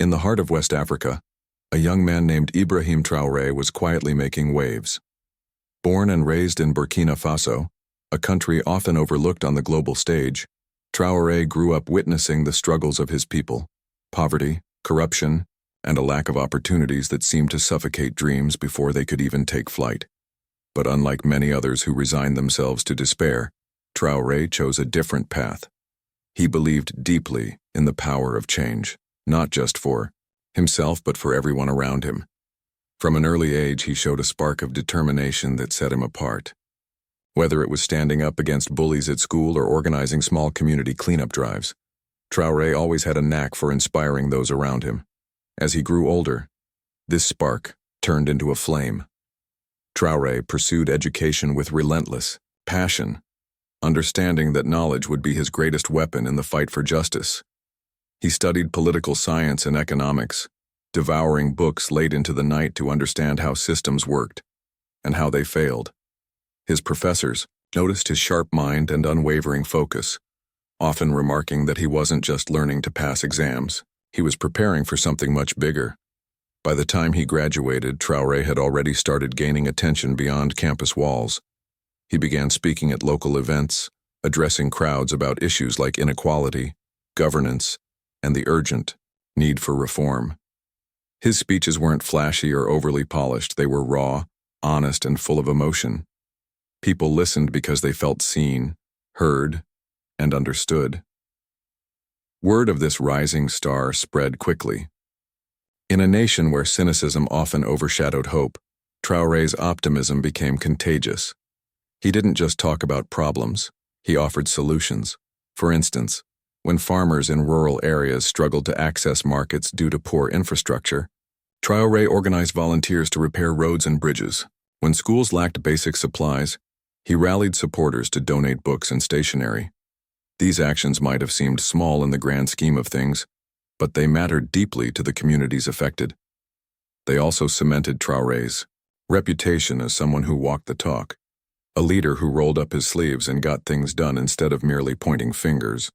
In the heart of West Africa, a young man named Ibrahim Traore was quietly making waves. Born and raised in Burkina Faso, a country often overlooked on the global stage, Traore grew up witnessing the struggles of his people: poverty, corruption, and a lack of opportunities that seemed to suffocate dreams before they could even take flight. But unlike many others who resigned themselves to despair, Traore chose a different path. He believed deeply in the power of change, not just for himself but for everyone around him. From an early age, he showed a spark of determination that set him apart. Whether it was standing up against bullies at school or organizing small community cleanup drives, Traore always had a knack for inspiring those around him. As he grew older, this spark turned into a flame. Traore pursued education with relentless passion, understanding that knowledge would be his greatest weapon in the fight for justice. He studied political science and economics, devouring books late into the night to understand how systems worked and how they failed. His professors noticed his sharp mind and unwavering focus, often remarking that he wasn't just learning to pass exams, he was preparing for something much bigger. By the time he graduated, Traore had already started gaining attention beyond campus walls. He began speaking at local events, addressing crowds about issues like inequality, governance, and the urgent need for reform. His speeches weren't flashy or overly polished. They were raw, honest, and full of emotion. People listened because they felt seen, heard, and understood. Word of this rising star spread quickly. In a nation where cynicism often overshadowed hope, Traore's optimism became contagious. He didn't just talk about problems, he offered solutions. For instance, when farmers in rural areas struggled to access markets due to poor infrastructure, Traore organized volunteers to repair roads and bridges. When schools lacked basic supplies, he rallied supporters to donate books and stationery. These actions might have seemed small in the grand scheme of things, but they mattered deeply to the communities affected. They also cemented Traore's reputation as someone who walked the talk, a leader who rolled up his sleeves and got things done instead of merely pointing fingers.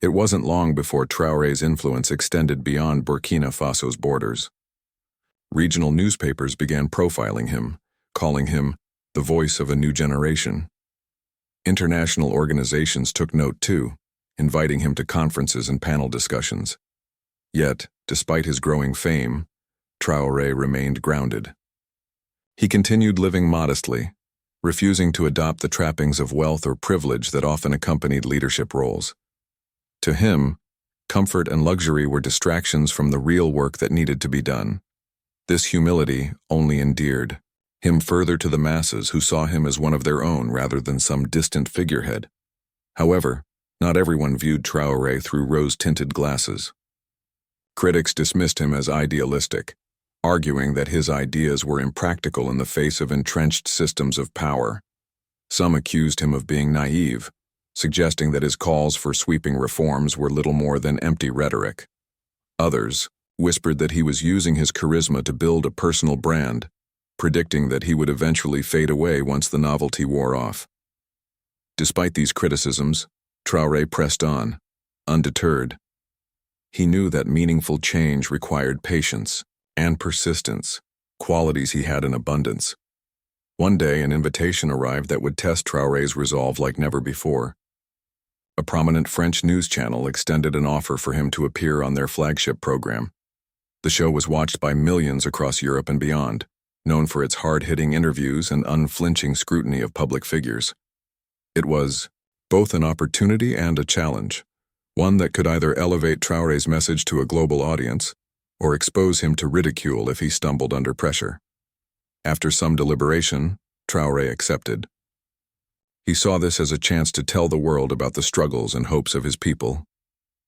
It wasn't long before Traore's influence extended beyond Burkina Faso's borders. Regional newspapers began profiling him, calling him the voice of a new generation. International organizations took note too, inviting him to conferences and panel discussions. Yet, despite his growing fame, Traore remained grounded. He continued living modestly, refusing to adopt the trappings of wealth or privilege that often accompanied leadership roles. To him, comfort and luxury were distractions from the real work that needed to be done. This humility only endeared him further to the masses who saw him as one of their own rather than some distant figurehead. However, not everyone viewed Traore through rose-tinted glasses. Critics dismissed him as idealistic, arguing that his ideas were impractical in the face of entrenched systems of power. Some accused him of being naive, suggesting that his calls for sweeping reforms were little more than empty rhetoric. Others whispered that he was using his charisma to build a personal brand, predicting that he would eventually fade away once the novelty wore off. Despite these criticisms, Traore pressed on, undeterred. He knew that meaningful change required patience and persistence, qualities he had in abundance. One day, an invitation arrived that would test Traore's resolve like never before. A prominent French news channel extended an offer for him to appear on their flagship program. The show was watched by millions across Europe and beyond, known for its hard-hitting interviews and unflinching scrutiny of public figures. It was both an opportunity and a challenge, one that could either elevate Traore's message to a global audience or expose him to ridicule if he stumbled under pressure. After some deliberation, Traore accepted. He saw this as a chance to tell the world about the struggles and hopes of his people,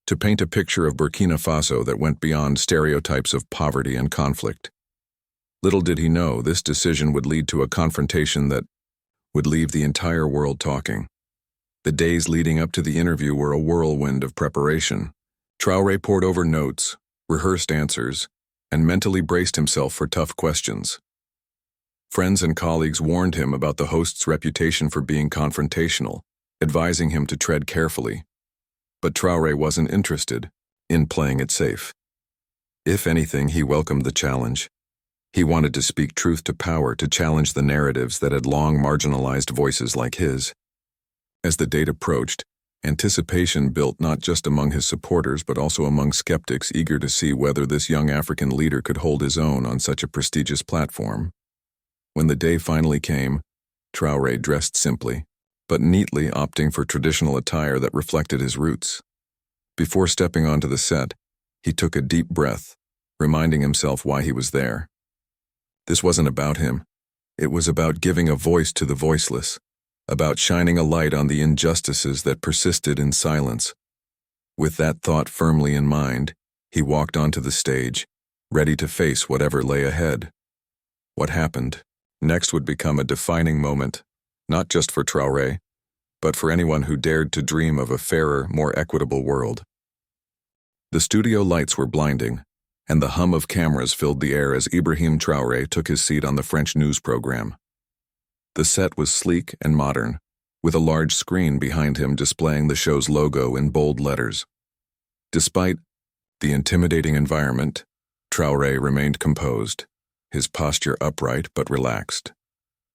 to paint a picture of Burkina Faso that went beyond stereotypes of poverty and conflict. Little did he know this decision would lead to a confrontation that would leave the entire world talking. The days leading up to the interview were a whirlwind of preparation. Traore pored over notes, rehearsed answers, and mentally braced himself for tough questions. Friends and colleagues warned him about the host's reputation for being confrontational, advising him to tread carefully. But Traore wasn't interested in playing it safe. If anything, he welcomed the challenge. He wanted to speak truth to power, to challenge the narratives that had long marginalized voices like his. As the date approached, anticipation built not just among his supporters but also among skeptics eager to see whether this young African leader could hold his own on such a prestigious platform. When the day finally came, Traore dressed simply, but neatly, opting for traditional attire that reflected his roots. Before stepping onto the set, he took a deep breath, reminding himself why he was there. This wasn't about him. It was about giving a voice to the voiceless, about shining a light on the injustices that persisted in silence. With that thought firmly in mind, he walked onto the stage, ready to face whatever lay ahead. What happened next would become a defining moment, not just for Traore, but for anyone who dared to dream of a fairer, more equitable world. The studio lights were blinding, and the hum of cameras filled the air as Ibrahim Traore took his seat on the French news program. The set was sleek and modern, with a large screen behind him displaying the show's logo in bold letters. Despite the intimidating environment, Traore remained composed, his posture upright but relaxed.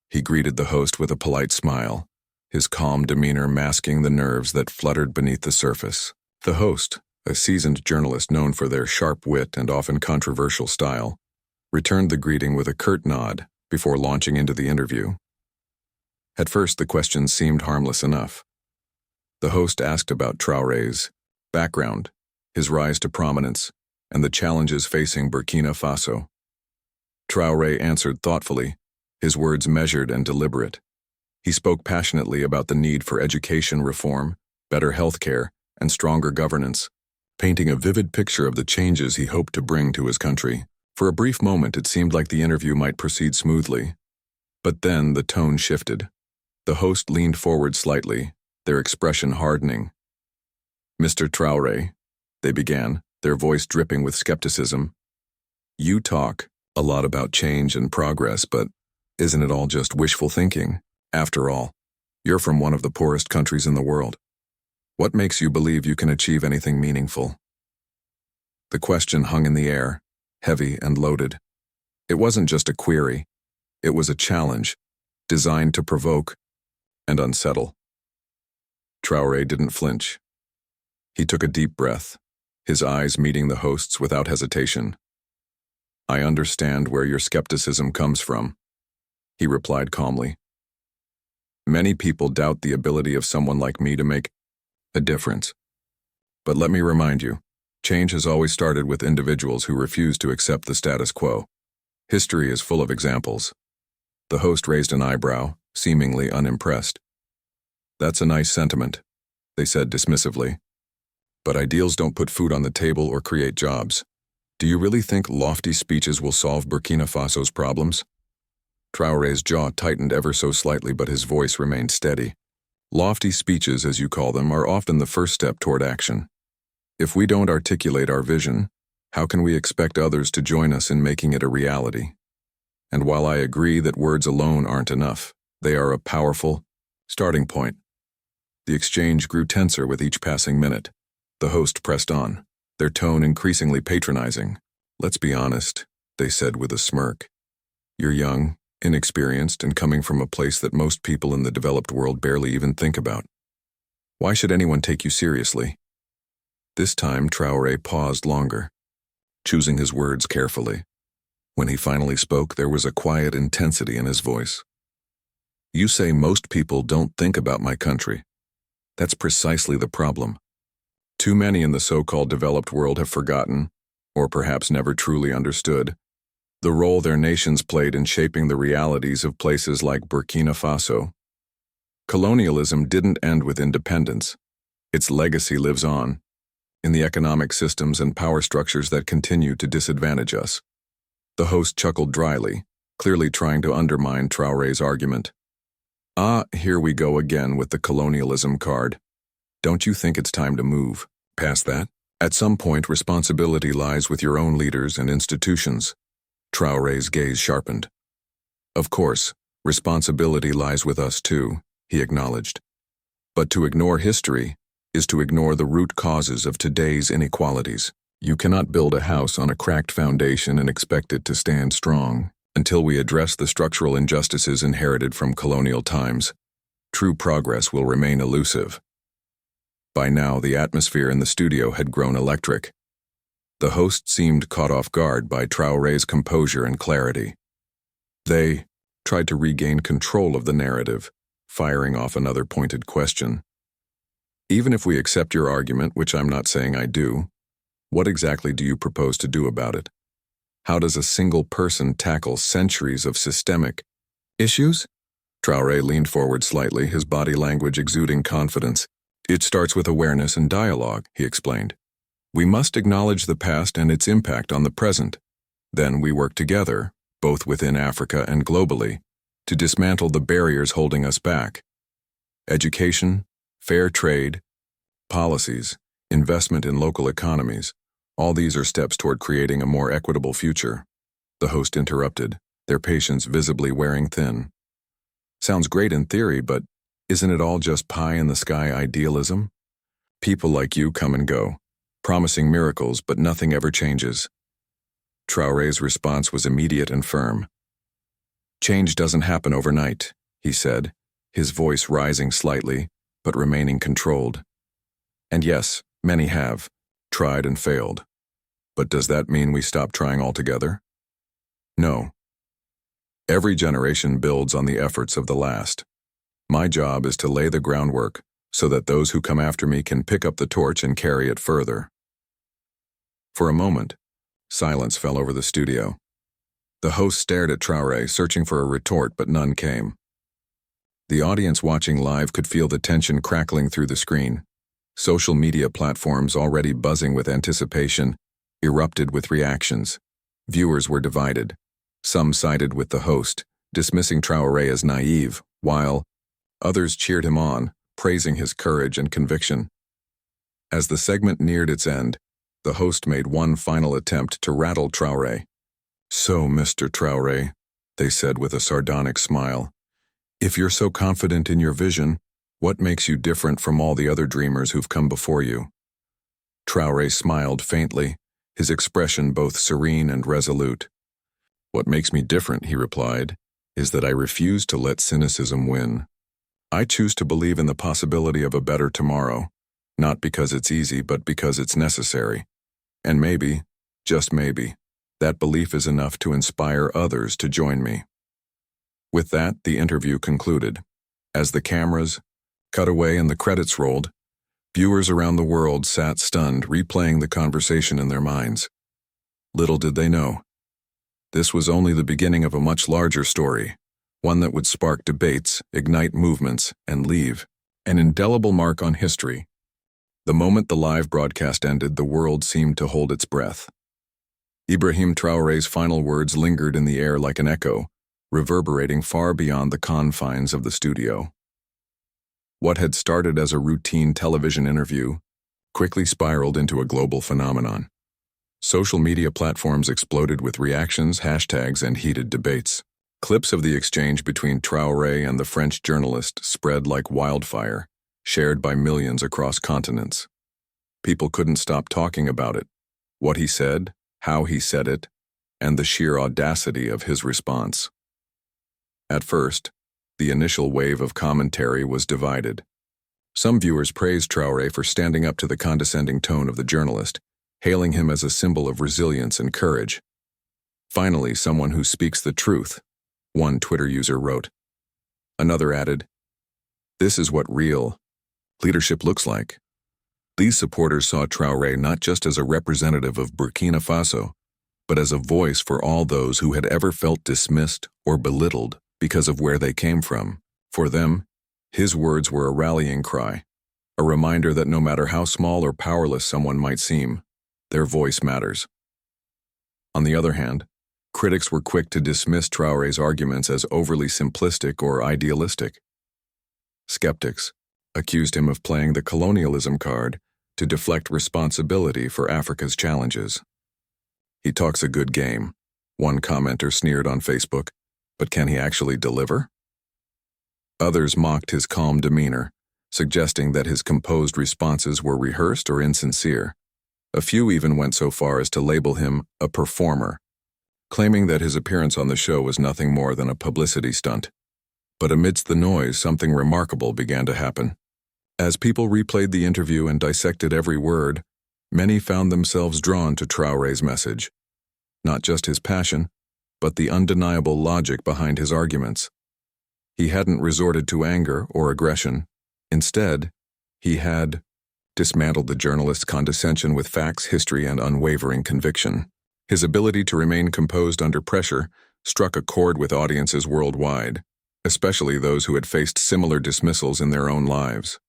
He greeted the host with a polite smile, his calm demeanor masking the nerves that fluttered beneath the surface. The host, a seasoned journalist known for their sharp wit and often controversial style, returned the greeting with a curt nod before launching into the interview. At first, the questions seemed harmless enough. The host asked about Traore's background, his rise to prominence, and the challenges facing Burkina Faso. Traore answered thoughtfully, his words measured and deliberate. He spoke passionately about the need for education reform, better health care, and stronger governance, painting a vivid picture of the changes he hoped to bring to his country. For a brief moment, it seemed like the interview might proceed smoothly. But then the tone shifted. The host leaned forward slightly, their expression hardening. "Mr. Traore," they began, their voice dripping with skepticism. "You talk a lot about change and progress, but isn't it all just wishful thinking? After all, you're from one of the poorest countries in the world. What makes you believe you can achieve anything meaningful?" The question hung in the air, heavy and loaded. It wasn't just a query. It was a challenge, designed to provoke and unsettle. Traore didn't flinch. He took a deep breath, his eyes meeting the host's without hesitation. "I understand where your skepticism comes from," he replied calmly. "Many people doubt the ability of someone like me to make a difference. But let me remind you, change has always started with individuals who refuse to accept the status quo. History is full of examples." The host raised an eyebrow, seemingly unimpressed. "That's a nice sentiment," they said dismissively. "But ideals don't put food on the table or create jobs. Do you really think lofty speeches will solve Burkina Faso's problems?" Traore's jaw tightened ever so slightly, but his voice remained steady. "Lofty speeches, as you call them, are often the first step toward action. If we don't articulate our vision, how can we expect others to join us in making it a reality? And while I agree that words alone aren't enough, they are a powerful starting point." The exchange grew tenser with each passing minute. The host pressed on, their tone increasingly patronizing. "Let's be honest," they said with a smirk. "You're young, inexperienced, and coming from a place that most people in the developed world barely even think about. Why should anyone take you seriously?" This time, Traore paused longer, choosing his words carefully. When he finally spoke, there was a quiet intensity in his voice. "You say most people don't think about my country. That's precisely the problem. Too many in the so-called developed world have forgotten, or perhaps never truly understood, the role their nations played in shaping the realities of places like Burkina Faso. Colonialism didn't end with independence. Its legacy lives on, in the economic systems and power structures that continue to disadvantage us." The host chuckled dryly, clearly trying to undermine Traore's argument. "Ah, here we go again with the colonialism card. Don't you think it's time to move past that? At some point, responsibility lies with your own leaders and institutions." Traore's gaze sharpened. "Of course, responsibility lies with us too," he acknowledged. "But to ignore history is to ignore the root causes of today's inequalities. You cannot build a house on a cracked foundation and expect it to stand strong. Until we address the structural injustices inherited from colonial times, true progress will remain elusive. By now, the atmosphere in the studio had grown electric. The host seemed caught off guard by Traore's composure and clarity. They tried to regain control of the narrative, firing off another pointed question. Even if we accept your argument, which I'm not saying I do, what exactly do you propose to do about it? How does a single person tackle centuries of systemic issues? Traore leaned forward slightly, his body language exuding confidence. It starts with awareness and dialogue, he explained. We must acknowledge the past and its impact on the present. Then we work together, both within Africa and globally, to dismantle the barriers holding us back. Education, fair trade, policies, investment in local economies, all these are steps toward creating a more equitable future. The host interrupted, their patience visibly wearing thin. Sounds great in theory, but isn't it all just pie-in-the-sky idealism? People like you come and go, promising miracles, but nothing ever changes. Traore's response was immediate and firm. Change doesn't happen overnight, he said, his voice rising slightly, but remaining controlled. And yes, many have, tried and failed. But does that mean we stop trying altogether? No. Every generation builds on the efforts of the last. My job is to lay the groundwork so that those who come after me can pick up the torch and carry it further. For a moment, silence fell over the studio. The host stared at Traore, searching for a retort, but none came. The audience watching live could feel the tension crackling through the screen. Social media platforms, already buzzing with anticipation, erupted with reactions. Viewers were divided. Some sided with the host, dismissing Traore as naive, while others cheered him on, praising his courage and conviction. As the segment neared its end, the host made one final attempt to rattle Traore. "So, Mr. Traore," they said with a sardonic smile, "if you're so confident in your vision, what makes you different from all the other dreamers who've come before you?" Traore smiled faintly, his expression both serene and resolute. "What makes me different," he replied, "is that I refuse to let cynicism win. I choose to believe in the possibility of a better tomorrow, not because it's easy, but because it's necessary. And maybe, just maybe, that belief is enough to inspire others to join me." With that, the interview concluded. As the cameras cut away and the credits rolled, viewers around the world sat stunned, replaying the conversation in their minds. Little did they know, this was only the beginning of a much larger story, one that would spark debates, ignite movements, and leave an indelible mark on history. The moment the live broadcast ended, the world seemed to hold its breath. Ibrahim Traore's final words lingered in the air like an echo, reverberating far beyond the confines of the studio. What had started as a routine television interview quickly spiraled into a global phenomenon. Social media platforms exploded with reactions, hashtags, and heated debates. Clips of the exchange between Traore and the French journalist spread like wildfire, shared by millions across continents. People couldn't stop talking about it, what he said, how he said it, and the sheer audacity of his response. At first, the initial wave of commentary was divided. Some viewers praised Traore for standing up to the condescending tone of the journalist, hailing him as a symbol of resilience and courage. "Finally, someone who speaks the truth," one Twitter user wrote. Another added, "This is what real leadership looks like." These supporters saw Traore not just as a representative of Burkina Faso, but as a voice for all those who had ever felt dismissed or belittled because of where they came from. For them, his words were a rallying cry, a reminder that no matter how small or powerless someone might seem, their voice matters. On the other hand, critics were quick to dismiss Traore's arguments as overly simplistic or idealistic. Skeptics accused him of playing the colonialism card to deflect responsibility for Africa's challenges. "He talks a good game," one commenter sneered on Facebook, "but can he actually deliver?" Others mocked his calm demeanor, suggesting that his composed responses were rehearsed or insincere. A few even went so far as to label him a performer, claiming that his appearance on the show was nothing more than a publicity stunt. But amidst the noise, something remarkable began to happen. As people replayed the interview and dissected every word, many found themselves drawn to Traore's message. Not just his passion, but the undeniable logic behind his arguments. He hadn't resorted to anger or aggression. Instead, he had dismantled the journalist's condescension with facts, history, and unwavering conviction. His ability to remain composed under pressure struck a chord with audiences worldwide, especially those who had faced similar dismissals in their own lives.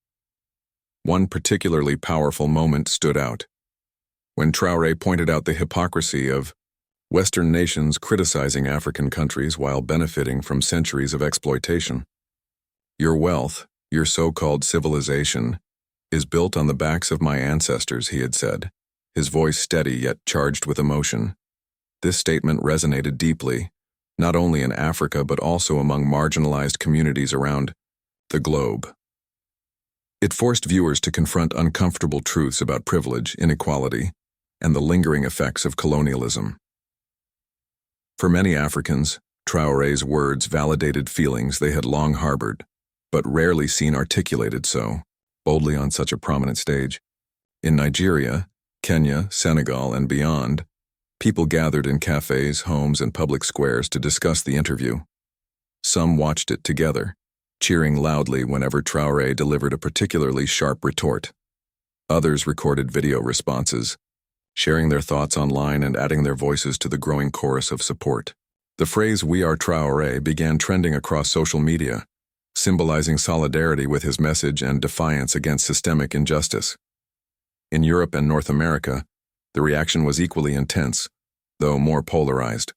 One particularly powerful moment stood out, when Traore pointed out the hypocrisy of Western nations criticizing African countries while benefiting from centuries of exploitation. Your wealth, your so-called civilization, is built on the backs of my ancestors, he had said, his voice steady yet charged with emotion. This statement resonated deeply, not only in Africa but also among marginalized communities around the globe. It forced viewers to confront uncomfortable truths about privilege, inequality, and the lingering effects of colonialism. For many Africans, Traore's words validated feelings they had long harbored, but rarely seen articulated so boldly on such a prominent stage. In Nigeria, Kenya, Senegal, and beyond, people gathered in cafes, homes, and public squares to discuss the interview. Some watched it together, cheering loudly whenever Traore delivered a particularly sharp retort. Others recorded video responses, sharing their thoughts online and adding their voices to the growing chorus of support. The phrase "We are Traore" began trending across social media, symbolizing solidarity with his message and defiance against systemic injustice. In Europe and North America, the reaction was equally intense, though more polarized.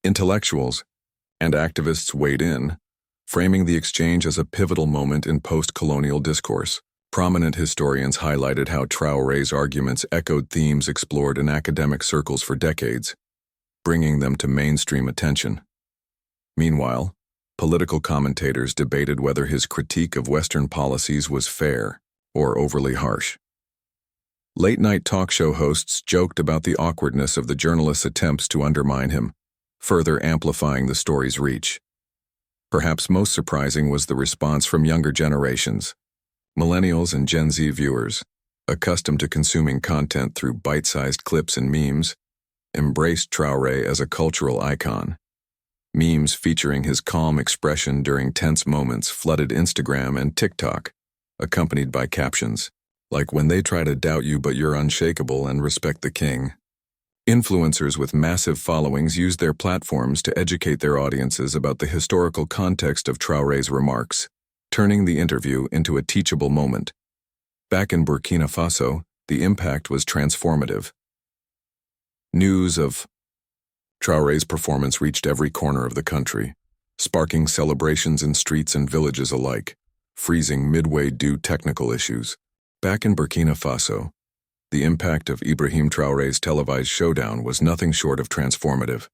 Intellectuals and activists weighed in, framing the exchange as a pivotal moment in post-colonial discourse. Prominent historians highlighted how Traore's arguments echoed themes explored in academic circles for decades, bringing them to mainstream attention. Meanwhile, political commentators debated whether his critique of Western policies was fair or overly harsh. Late-night talk show hosts joked about the awkwardness of the journalist's attempts to undermine him, further amplifying the story's reach. Perhaps most surprising was the response from younger generations. Millennials and Gen Z viewers, accustomed to consuming content through bite-sized clips and memes, embraced Traore as a cultural icon. Memes featuring his calm expression during tense moments flooded Instagram and TikTok, accompanied by captions, like "When they try to doubt you but you're unshakable and respect the king." Influencers with massive followings used their platforms to educate their audiences about the historical context of Traore's remarks, turning the interview into a teachable moment. Back in Burkina Faso, the impact was transformative. News of Traore's performance reached every corner of the country, sparking celebrations in streets and villages alike, freezing midway due technical issues. Back in Burkina Faso, the impact of Ibrahim Traore's televised showdown was nothing short of transformative.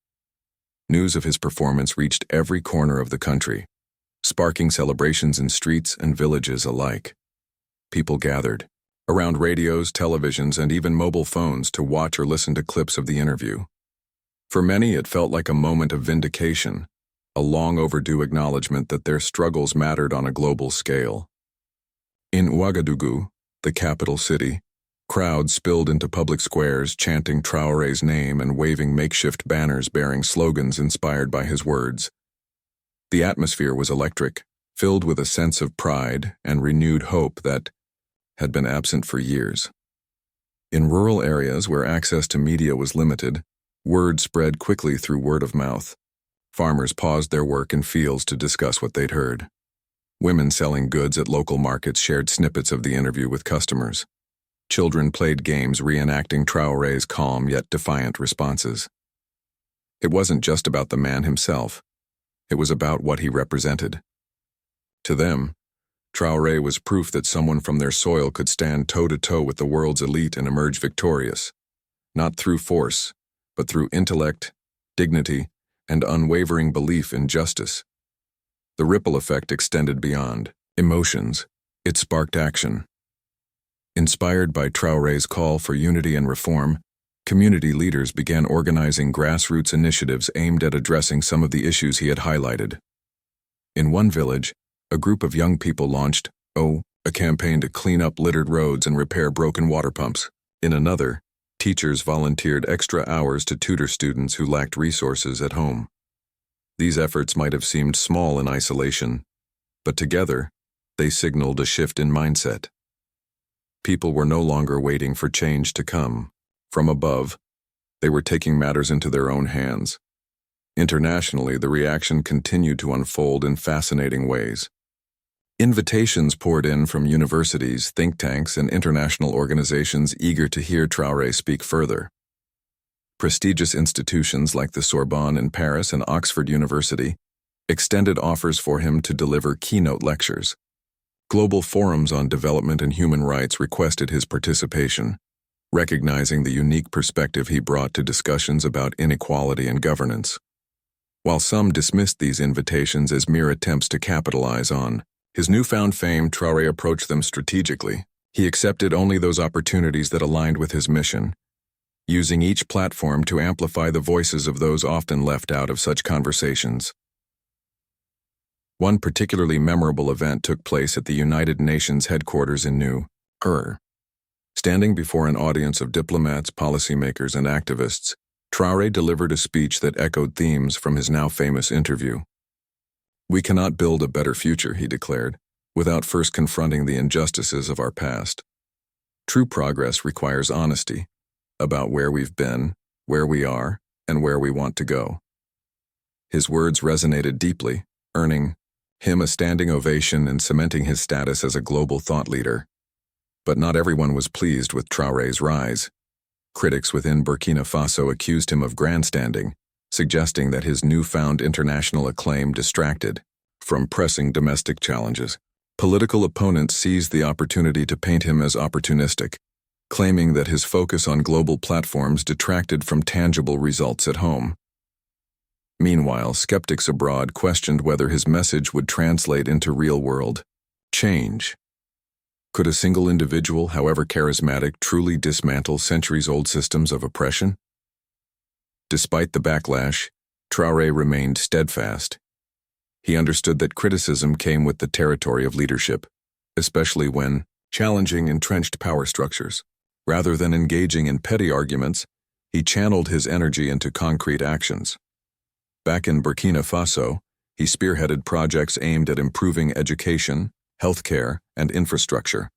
News of his performance reached every corner of the country, sparking celebrations in streets and villages alike. People gathered around radios, televisions, and even mobile phones to watch or listen to clips of the interview. For many, it felt like a moment of vindication, a long overdue acknowledgement that their struggles mattered on a global scale. In Ouagadougou, the capital city, crowds spilled into public squares chanting Traore's name and waving makeshift banners bearing slogans inspired by his words. The atmosphere was electric, filled with a sense of pride and renewed hope that had been absent for years. In rural areas where access to media was limited, word spread quickly through word of mouth. Farmers paused their work in fields to discuss what they'd heard. Women selling goods at local markets shared snippets of the interview with customers. Children played games reenacting Traore's calm yet defiant responses. It wasn't just about the man himself. It was about what he represented. To them, Traore was proof that someone from their soil could stand toe-to-toe with the world's elite and emerge victorious, not through force, but through intellect, dignity, and unwavering belief in justice. The ripple effect extended beyond emotions. It sparked action. Inspired by Traore's call for unity and reform, community leaders began organizing grassroots initiatives aimed at addressing some of the issues he had highlighted. In one village, a group of young people launched a campaign to clean up littered roads and repair broken water pumps. In another, teachers volunteered extra hours to tutor students who lacked resources at home. These efforts might have seemed small in isolation, but together, they signaled a shift in mindset. People were no longer waiting for change to come from above. They were taking matters into their own hands. Internationally, the reaction continued to unfold in fascinating ways. Invitations poured in from universities, think tanks, and international organizations eager to hear Traore speak further. Prestigious institutions like the Sorbonne in Paris and Oxford University extended offers for him to deliver keynote lectures. Global forums on development and human rights requested his participation, recognizing the unique perspective he brought to discussions about inequality and governance. While some dismissed these invitations as mere attempts to capitalize on his newfound fame, Traore approached them strategically. He accepted only those opportunities that aligned with his mission, using each platform to amplify the voices of those often left out of such conversations. One particularly memorable event took place at the United Nations headquarters in New York. Standing before an audience of diplomats, policymakers, and activists, Traore delivered a speech that echoed themes from his now famous interview. "We cannot build a better future," he declared, "without first confronting the injustices of our past. True progress requires honesty about where we've been, where we are, and where we want to go." His words resonated deeply, earning him a standing ovation and cementing his status as a global thought leader. But not everyone was pleased with Traore's rise. Critics within Burkina Faso accused him of grandstanding, suggesting that his newfound international acclaim distracted from pressing domestic challenges. Political opponents seized the opportunity to paint him as opportunistic, claiming that his focus on global platforms detracted from tangible results at home. Meanwhile, skeptics abroad questioned whether his message would translate into real-world change. Could a single individual, however charismatic, truly dismantle centuries-old systems of oppression? Despite the backlash, Traore remained steadfast. He understood that criticism came with the territory of leadership, especially when challenging entrenched power structures. Rather than engaging in petty arguments, he channeled his energy into concrete actions. Back in Burkina Faso, he spearheaded projects aimed at improving education, healthcare, and infrastructure.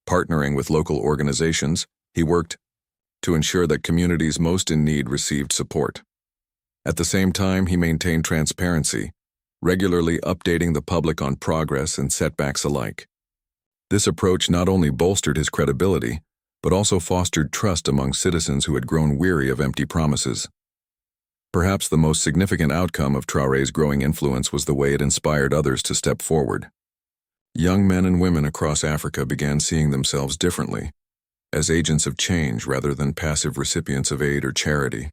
Partnering with local organizations, he worked to ensure that communities most in need received support. At the same time, he maintained transparency, regularly updating the public on progress and setbacks alike. This approach not only bolstered his credibility, but also fostered trust among citizens who had grown weary of empty promises. Perhaps the most significant outcome of Traore's growing influence was the way it inspired others to step forward. Young men and women across Africa began seeing themselves differently, as agents of change rather than passive recipients of aid or charity.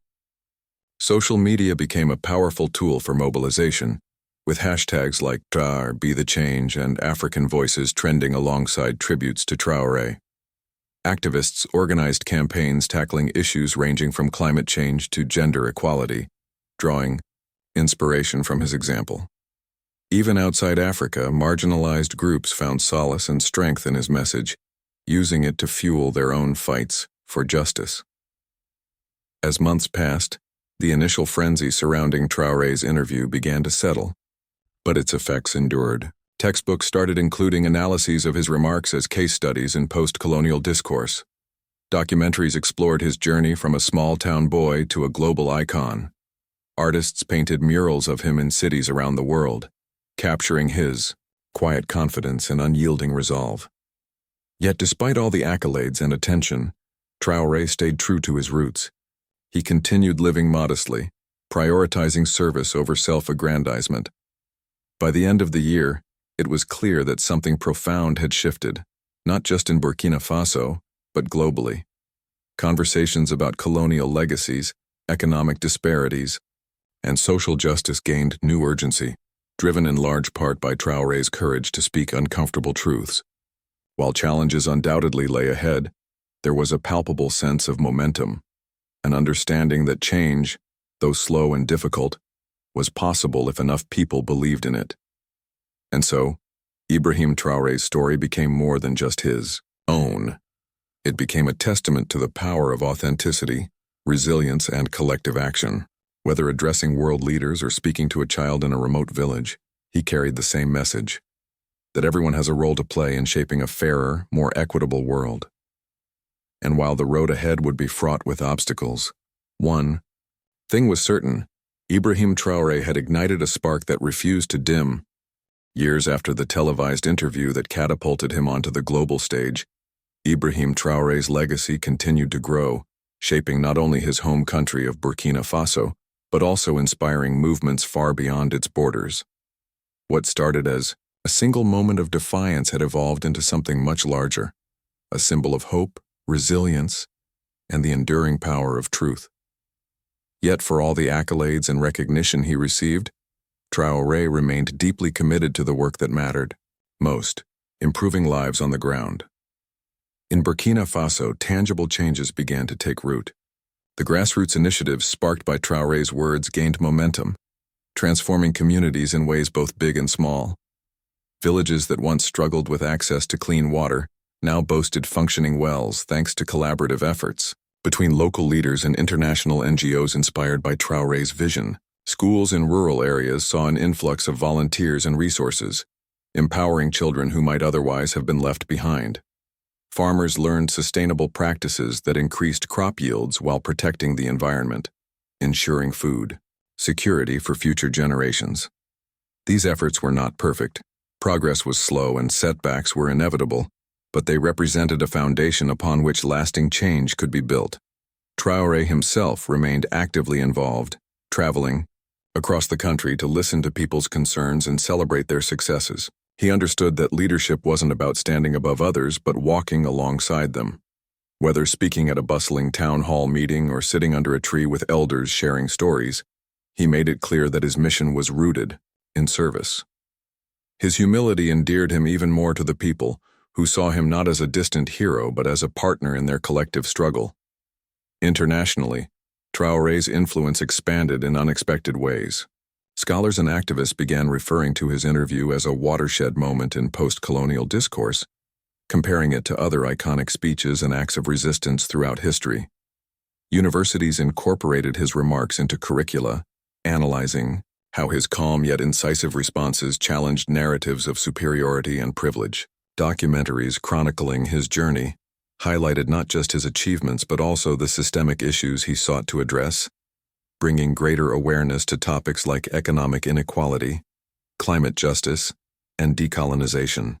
Social media became a powerful tool for mobilization, with hashtags like Traore Be the Change and African Voices trending alongside tributes to Traore. Activists organized campaigns tackling issues ranging from climate change to gender equality, drawing inspiration from his example. Even outside Africa, marginalized groups found solace and strength in his message, using it to fuel their own fights for justice. As months passed, the initial frenzy surrounding Traore's interview began to settle, but its effects endured. Textbooks started including analyses of his remarks as case studies in post-colonial discourse. Documentaries explored his journey from a small-town boy to a global icon. Artists painted murals of him in cities around the world, capturing his quiet confidence and unyielding resolve. Yet despite all the accolades and attention, Traore stayed true to his roots. He continued living modestly, prioritizing service over self-aggrandizement. By the end of the year, it was clear that something profound had shifted, not just in Burkina Faso, but globally. Conversations about colonial legacies, economic disparities, and social justice gained new urgency, driven in large part by Traore's courage to speak uncomfortable truths. While challenges undoubtedly lay ahead, there was a palpable sense of momentum, an understanding that change, though slow and difficult, was possible if enough people believed in it. And so, Ibrahim Traore's story became more than just his own. It became a testament to the power of authenticity, resilience, and collective action. Whether addressing world leaders or speaking to a child in a remote village, he carried the same message: that everyone has a role to play in shaping a fairer, more equitable world. And while the road ahead would be fraught with obstacles, one thing was certain: Ibrahim Traore had ignited a spark that refused to dim. Years after the televised interview that catapulted him onto the global stage, Ibrahim Traore's legacy continued to grow, shaping not only his home country of Burkina Faso, but also inspiring movements far beyond its borders. What started as a single moment of defiance had evolved into something much larger, a symbol of hope, resilience, and the enduring power of truth. Yet for all the accolades and recognition he received, Traore remained deeply committed to the work that mattered most: improving lives on the ground. In Burkina Faso, tangible changes began to take root. The grassroots initiatives sparked by Traore's words gained momentum, transforming communities in ways both big and small. Villages that once struggled with access to clean water now boasted functioning wells thanks to collaborative efforts between local leaders and international NGOs inspired by Traore's vision. Schools in rural areas saw an influx of volunteers and resources, empowering children who might otherwise have been left behind. Farmers learned sustainable practices that increased crop yields while protecting the environment, ensuring food security for future generations. These efforts were not perfect. Progress was slow and setbacks were inevitable, but they represented a foundation upon which lasting change could be built. Traore himself remained actively involved, traveling across the country to listen to people's concerns and celebrate their successes. He understood that leadership wasn't about standing above others, but walking alongside them. Whether speaking at a bustling town hall meeting or sitting under a tree with elders sharing stories, he made it clear that his mission was rooted in service. His humility endeared him even more to the people, who saw him not as a distant hero but as a partner in their collective struggle. Internationally, Traore's influence expanded in unexpected ways. Scholars and activists began referring to his interview as a watershed moment in post-colonial discourse, comparing it to other iconic speeches and acts of resistance throughout history. Universities incorporated his remarks into curricula, analyzing how his calm yet incisive responses challenged narratives of superiority and privilege. Documentaries chronicling his journey highlighted not just his achievements but also the systemic issues he sought to address, bringing greater awareness to topics like economic inequality, climate justice, and decolonization.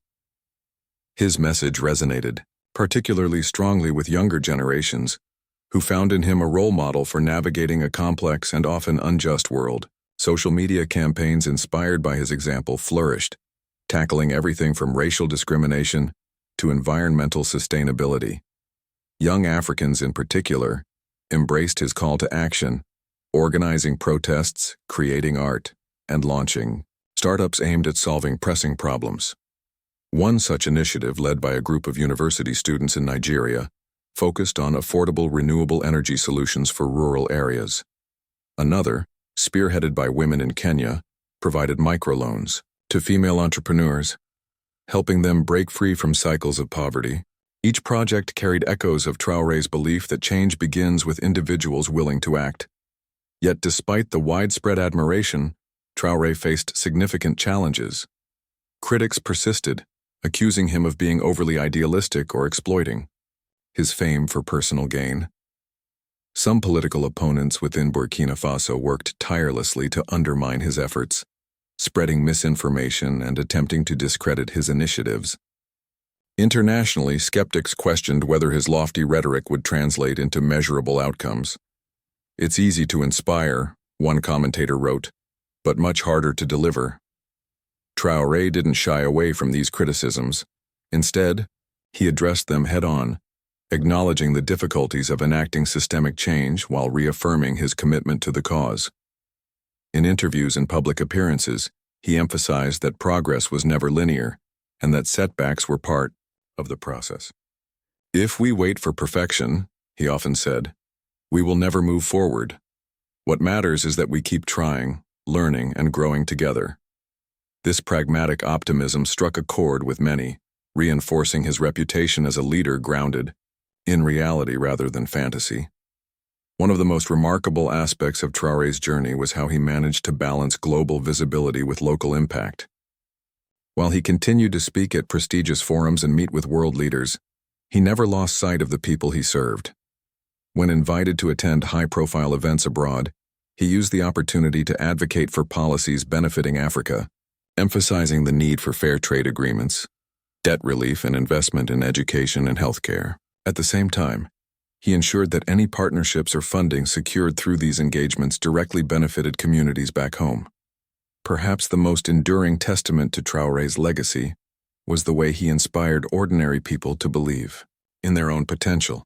His message resonated particularly strongly with younger generations, who found in him a role model for navigating a complex and often unjust world. Social media campaigns inspired by his example flourished, tackling everything from racial discrimination to environmental sustainability. Young Africans in particular embraced his call to action, organizing protests, creating art, and launching startups aimed at solving pressing problems. One such initiative, led by a group of university students in Nigeria, focused on affordable renewable energy solutions for rural areas. Another, spearheaded by women in Kenya, provided microloans to female entrepreneurs, helping them break free from cycles of poverty. Each project carried echoes of Traore's belief that change begins with individuals willing to act. Yet despite the widespread admiration, Traore faced significant challenges. Critics persisted, accusing him of being overly idealistic or exploiting his fame for personal gain. Some political opponents within Burkina Faso worked tirelessly to undermine his efforts, spreading misinformation and attempting to discredit his initiatives. Internationally, skeptics questioned whether his lofty rhetoric would translate into measurable outcomes. "It's easy to inspire," one commentator wrote, "but much harder to deliver." Traore didn't shy away from these criticisms. Instead, he addressed them head-on, acknowledging the difficulties of enacting systemic change while reaffirming his commitment to the cause. In interviews and public appearances, he emphasized that progress was never linear and that setbacks were part of the process. If we wait for perfection, he often said, we will never move forward. What matters is that we keep trying, learning, and growing together. This pragmatic optimism struck a chord with many, reinforcing his reputation as a leader grounded in reality rather than fantasy. One of the most remarkable aspects of Traore's journey was how he managed to balance global visibility with local impact. While he continued to speak at prestigious forums and meet with world leaders, he never lost sight of the people he served. When invited to attend high-profile events abroad, he used the opportunity to advocate for policies benefiting Africa, emphasizing the need for fair trade agreements, debt relief, and investment in education and healthcare. At the same time, he ensured that any partnerships or funding secured through these engagements directly benefited communities back home. Perhaps the most enduring testament to Traore's legacy was the way he inspired ordinary people to believe in their own potential.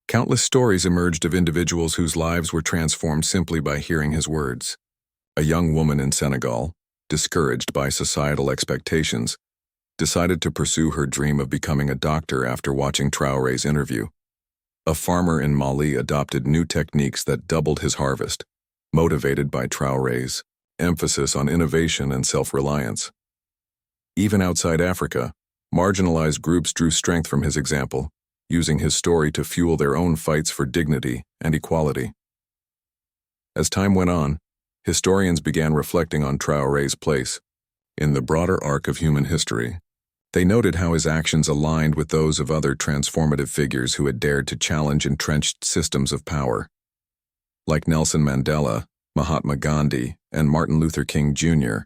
Countless stories emerged of individuals whose lives were transformed simply by hearing his words. A young woman in Senegal, discouraged by societal expectations, decided to pursue her dream of becoming a doctor after watching Traore's interview. A farmer in Mali adopted new techniques that doubled his harvest, motivated by Traore's emphasis on innovation and self-reliance. Even outside Africa, marginalized groups drew strength from his example, using his story to fuel their own fights for dignity and equality. As time went on, historians began reflecting on Traore's place in the broader arc of human history. They noted how his actions aligned with those of other transformative figures who had dared to challenge entrenched systems of power. Like Nelson Mandela, Mahatma Gandhi, and Martin Luther King Jr.,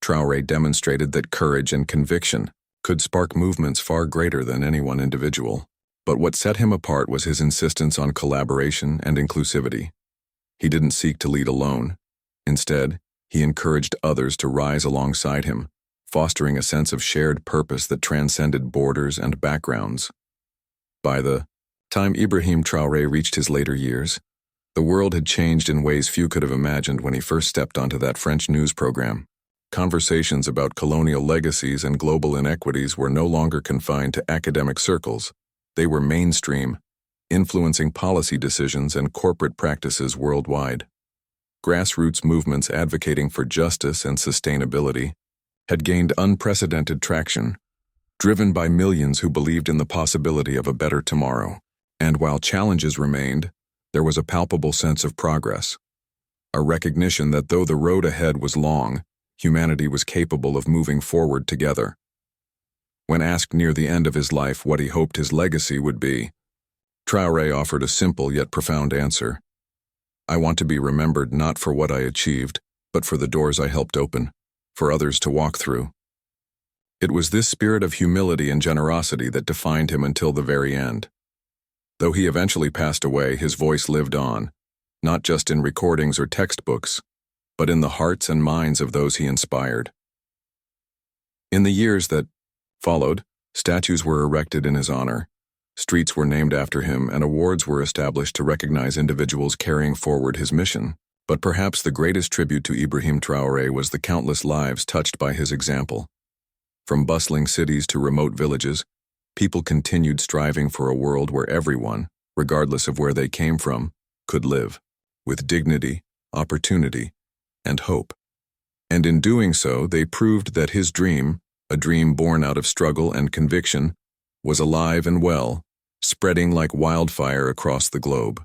Traore demonstrated that courage and conviction could spark movements far greater than any one individual. But what set him apart was his insistence on collaboration and inclusivity. He didn't seek to lead alone. Instead, he encouraged others to rise alongside him, fostering a sense of shared purpose that transcended borders and backgrounds. By the time Ibrahim Traore reached his later years, the world had changed in ways few could have imagined when he first stepped onto that French news program. Conversations about colonial legacies and global inequities were no longer confined to academic circles. They were mainstream, influencing policy decisions and corporate practices worldwide. Grassroots movements advocating for justice and sustainability had gained unprecedented traction, driven by millions who believed in the possibility of a better tomorrow. And while challenges remained, there was a palpable sense of progress, a recognition that though the road ahead was long, humanity was capable of moving forward together. When asked near the end of his life what he hoped his legacy would be, Traore offered a simple yet profound answer. I want to be remembered not for what I achieved, but for the doors I helped open, for others to walk through. It was this spirit of humility and generosity that defined him until the very end. Though he eventually passed away, his voice lived on, not just in recordings or textbooks, but in the hearts and minds of those he inspired. In the years that followed, statues were erected in his honor, streets were named after him, and awards were established to recognize individuals carrying forward his mission. But perhaps the greatest tribute to Ibrahim Traore was the countless lives touched by his example. From bustling cities to remote villages, people continued striving for a world where everyone, regardless of where they came from, could live with dignity, opportunity, and hope. And in doing so, they proved that his dream, a dream born out of struggle and conviction, was alive and well, spreading like wildfire across the globe.